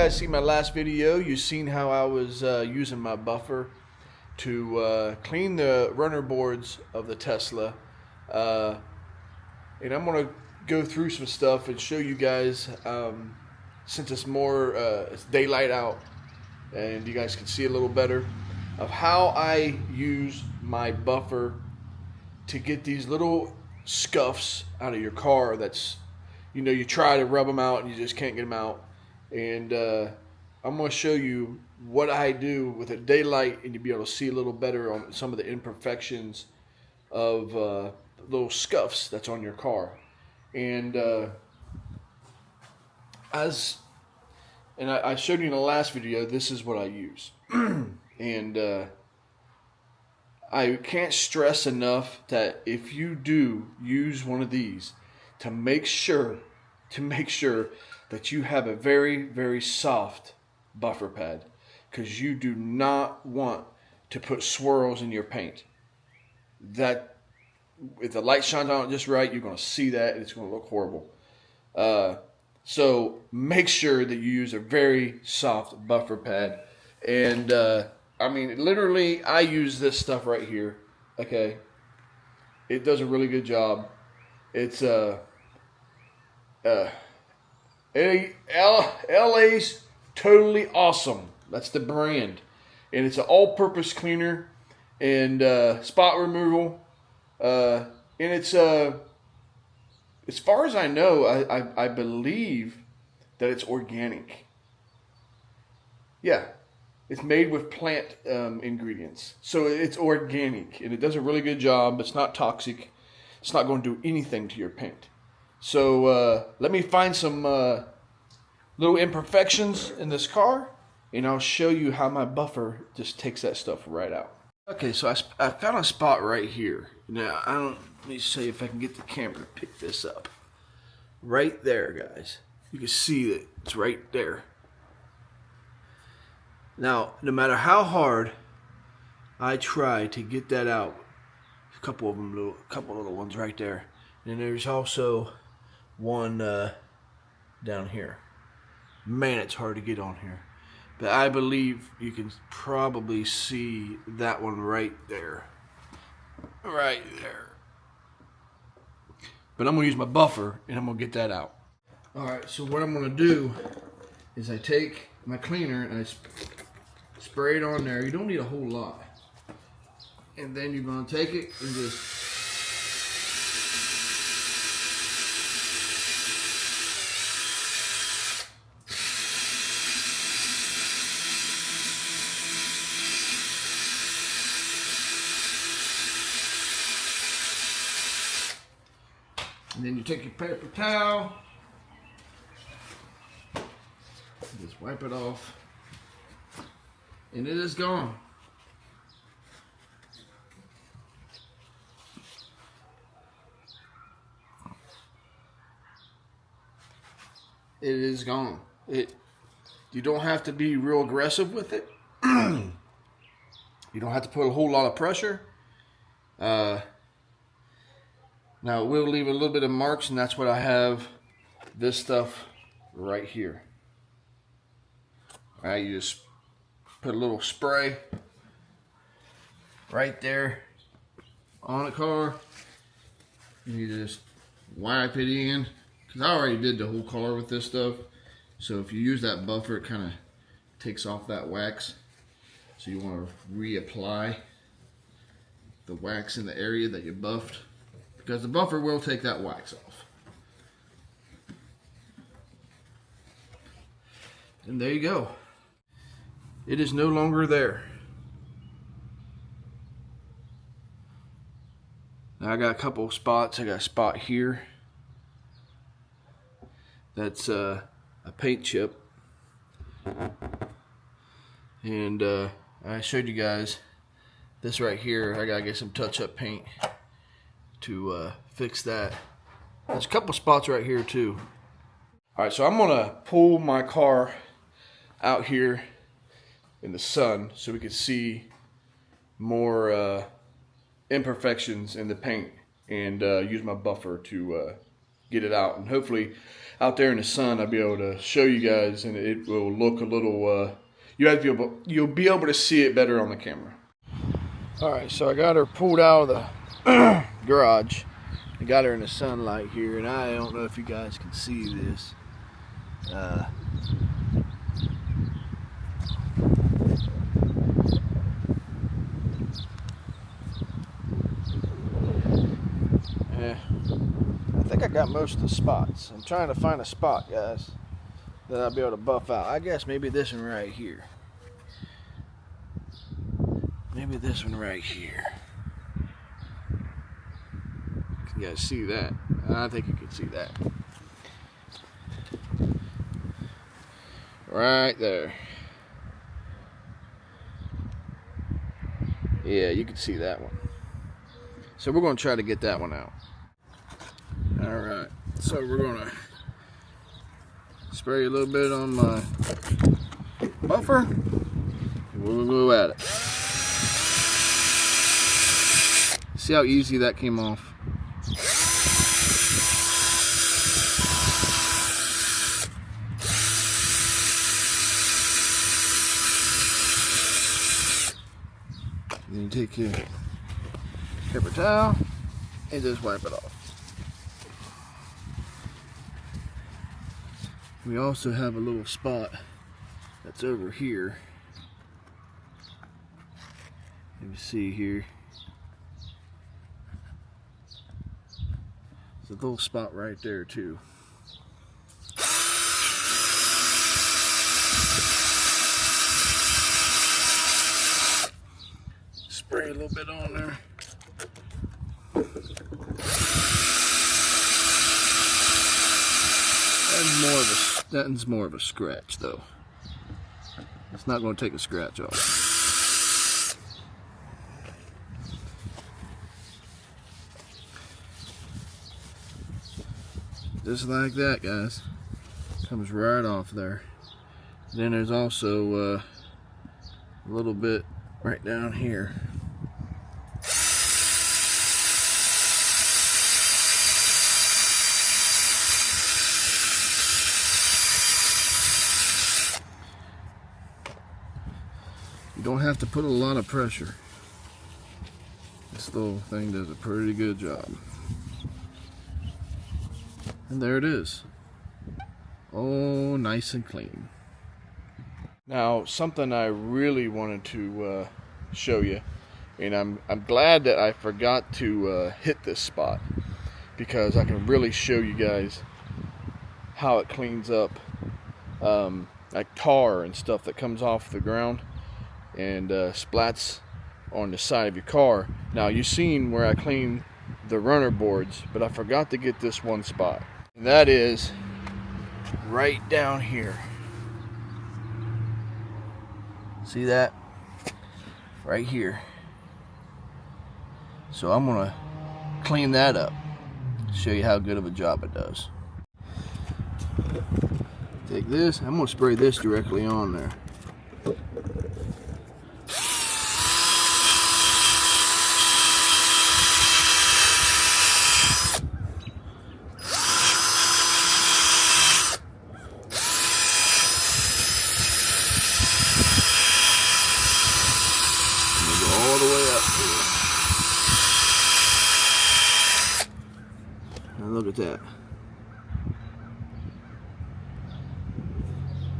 guys see my last video, you seen how I was using my buffer to clean the runner boards of the Tesla. And I'm going to go through some stuff and show you guys, since it's more, it's daylight out and you guys can see a little better, of how I use my buffer to get these little scuffs out of your car that's, you know, you try to rub them out and you just can't get them out. And I'm going to show you what I do with a daylight, and you'll be able to see a little better on some of the imperfections of little scuffs that's on your car. And I showed you in the last video, this is what I use. And I can't stress enough that if you do use one of these, to make sure that you have a very, very soft buffer pad, because you do not want to put swirls in your paint. That, if the light shines on it just right, you're going to see that and it's going to look horrible. So make sure that you use a very soft buffer pad. And I mean, literally, I use this stuff right here. Okay, it does a really good job. It's LA's Totally Awesome. That's the brand, and it's an all-purpose cleaner and spot removal. And it's as far as I know, I believe that it's organic. Yeah, it's made with plant ingredients, so it's organic, and it does a really good job. It's not toxic. It's not going to do anything to your paint. So let me find some little imperfections in this car, and I'll show you how my buffer just takes that stuff right out. Okay, so I found a spot right here. Now, let me see if I can get the camera to pick this up. Right there, guys. You can see that it's right there. Now, no matter how hard I try to get that out, a couple of them, couple little ones right there. And there's also one down here. Man, it's hard to get on here. But I believe you can probably see that one right there. Right there. But I'm going to use my buffer, and I'm going to get that out. Alright, so what I'm going to do is I take my cleaner and I spray it on there. You don't need a whole lot. And then you're going to take it and just take your paper towel, just wipe it off, and it is gone. It is gone. You don't have to be real aggressive with it. You don't have to put a whole lot of pressure. Now it will leave a little bit of marks, and that's what I have this stuff right here. Alright, you just put a little spray right there on the car. You just wipe it in, because I already did the whole car with this stuff. So if you use that buffer, it kind of takes off that wax. So you want to reapply the wax in the area that you buffed, because the buffer will take that wax off. And there you go. It is no longer there. Now I got a couple of spots. I got a spot here. That's a paint chip. And I showed you guys this right here. I gotta get some touch-up paint to fix that. There's a couple spots right here too. Alright, so I'm gonna pull my car out here in the sun so we can see more imperfections in the paint, and use my buffer to get it out. And hopefully out there in the sun I'll be able to show you guys, and it will look a little, you'll be able to see it better on the camera. Alright, so I got her pulled out of the garage. I got her in the sunlight here, and I don't know if you guys can see this. I think I got most of the spots. I'm trying to find a spot, guys, that I'll be able to buff out. I guess maybe this one right here. Maybe this one right here. Can you guys see that? I think you can see that. Right there. Yeah, you can see that one. So we're going to try to get that one out. Alright, so we're going to spray a little bit on my buffer, and we'll go at it. See how easy that came off? Then you take your paper towel and just wipe it off. We also have a little spot that's over here. Let me see here. There's a little spot right there too. Spray a little bit on there. That's more of a scratch though. It's not going to take a scratch off. Just like that, guys. Comes right off there. Then there's also a little bit right down here. You don't have to put a lot of pressure. This little thing does a pretty good job. And there it is. Oh, nice and clean. Now, something I really wanted to show you, and I'm glad that I forgot to hit this spot, because I can really show you guys how it cleans up like tar and stuff that comes off the ground and splats on the side of your car. Now, you've seen where I clean the runner boards, but I forgot to get this one spot, and that is right down here. See that? Right here. So I'm gonna clean that up, show you how good of a job it does. Take this, I'm gonna spray this directly on there. All the way up here. Now look at that.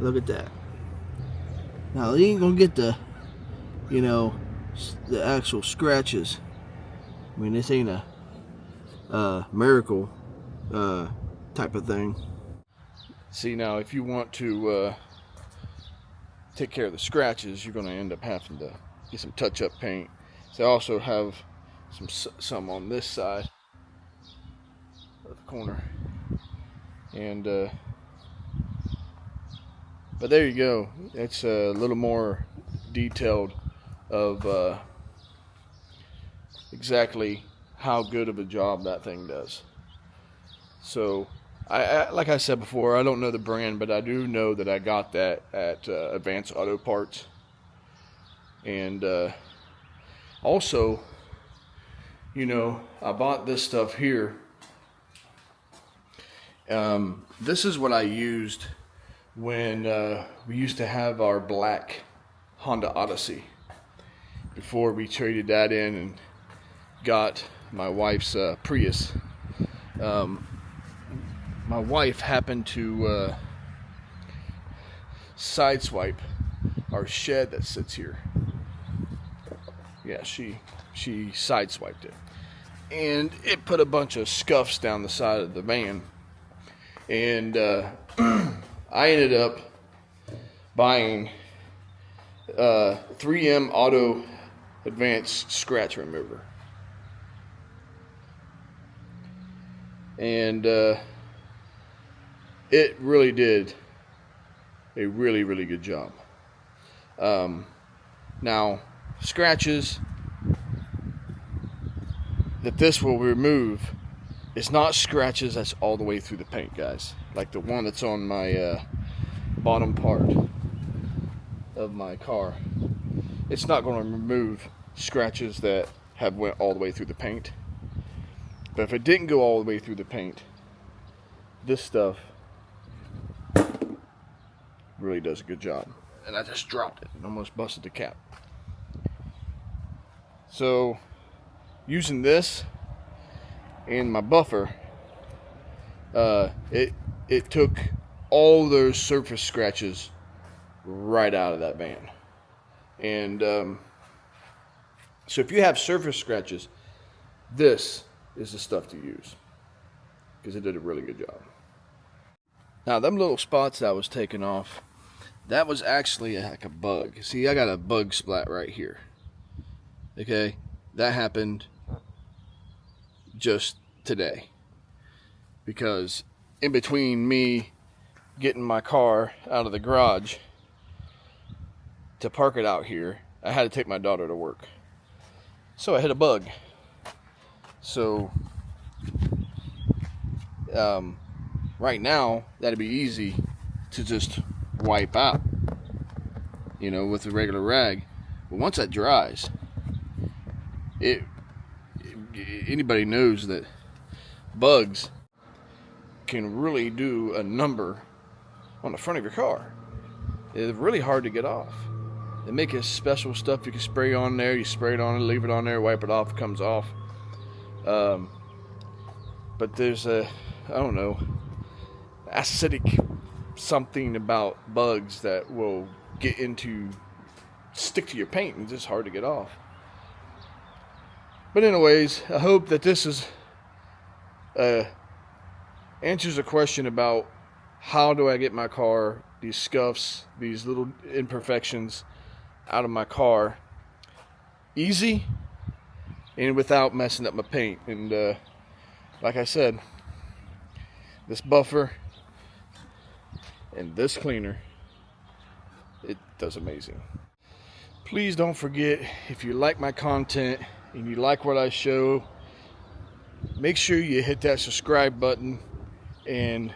Look at that. Now you ain't gonna get the, you know, the actual scratches. I mean, this ain't a miracle type of thing. See, now if you want to take care of the scratches, you're gonna end up having to get some touch-up paint. So I also have some on this side of the corner, and but there you go. It's a little more detailed of exactly how good of a job that thing does. So I like I said before, I don't know the brand, but I do know that I got that at Advanced Auto Parts. And also, you know, I bought this stuff here This is what I used when we used to have our black Honda Odyssey before we traded that in and got my wife's Prius. My wife happened to sideswipe our shed that sits here. Yeah, she sideswiped it, and it put a bunch of scuffs down the side of the van. And I ended up buying 3M Auto Advanced Scratch Remover. And it really did a really, really good job. Now, scratches that this will remove is not scratches that's all the way through the paint, guys. Like the one that's on my bottom part of my car. It's not going to remove scratches that have went all the way through the paint. But if it didn't go all the way through the paint, this stuff really does a good job. And I just dropped it and almost busted the cap. So, using this and my buffer, it took all those surface scratches right out of that van. And so if you have surface scratches, this is the stuff to use, because it did a really good job. Now, them little spots that I was taking off, that was actually like a bug. See, I got a bug splat right here. Okay, that happened just today, because in between me getting my car out of the garage to park it out here, I had to take my daughter to work. So I hit a bug. So right now, that'd be easy to just wipe out, you know, with a regular rag. But once that dries, anybody knows that bugs can really do a number on the front of your car. It's really hard to get off. They make a special stuff you can spray on there. You spray it on it, leave it on there, wipe it off, it comes off. But there's I don't know, acidic something about bugs that will stick to your paint, and it's just hard to get off. But anyways, I hope that this is answers a question about how do I get my car, these scuffs, these little imperfections out of my car easy and without messing up my paint. And like I said, this buffer and this cleaner, it does amazing. Please don't forget, if you like my content and you like what I show, make sure you hit that subscribe button and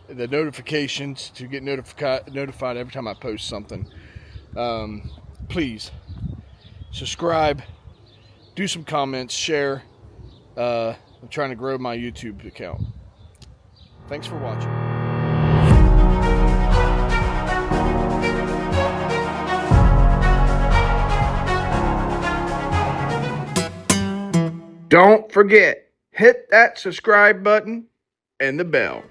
the notifications to get notified every time I post something. Please subscribe, do some comments, share. I'm trying to grow my YouTube account. Thanks for watching. Don't forget, hit that subscribe button and the bell.